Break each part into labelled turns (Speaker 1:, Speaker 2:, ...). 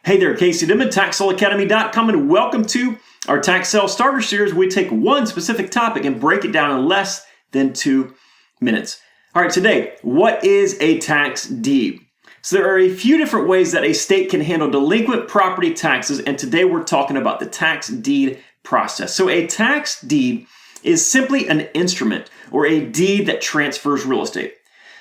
Speaker 1: Hey there, Casey Dimon, TaxSaleAcademy.com, and welcome to our Tax Sale Starter Series. We take one specific topic and break it down in less than 2 minutes. All right, today, what is a tax deed? So there are a few different ways that a state can handle delinquent property taxes, and today we're talking about the tax deed process. So a tax deed is simply an instrument or a deed that transfers real estate.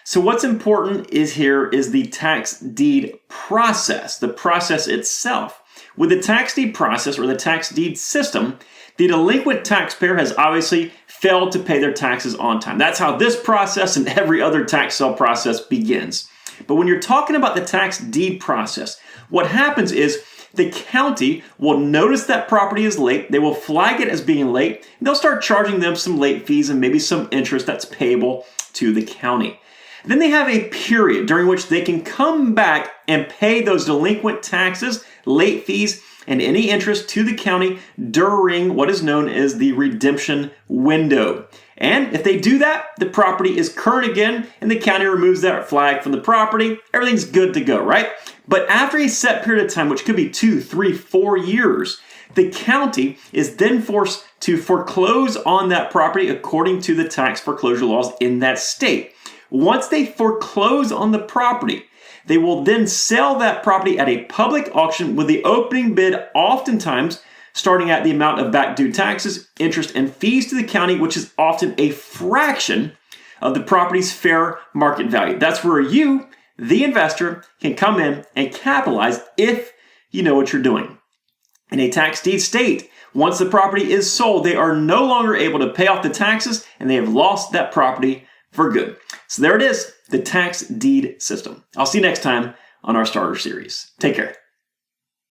Speaker 1: So what's important is the tax deed process, the process itself. With the tax deed process or the tax deed system, the delinquent taxpayer has obviously failed to pay their taxes on time. That's how this process and every other tax sale process begins. But when you're talking about the tax deed process, what happens is the county will notice that property is late. They will flag it as being late. And they'll start charging them some late fees and maybe some interest that's payable to the county. Then they have a period during which they can come back and pay those delinquent taxes, late fees, and any interest to the county during what is known as the redemption window. And if they do that, the property is current again and the county removes that flag from the property. Everything's good to go, right? But after a set period of time, which could be 2, 3, 4 years, the county is then forced to foreclose on that property according to the tax foreclosure laws in that state. Once they foreclose on the property, they will then sell that property at a public auction with the opening bid oftentimes starting at the amount of back due taxes, interest, and fees to the county, which is often a fraction of the property's fair market value. That's where you, the investor, can come in and capitalize if you know what you're doing. In a tax deed state, once the property is sold, they are no longer able to pay off the taxes and they have lost that property for good. So there it is, the tax deed system. I'll see you next time on our starter series. Take care.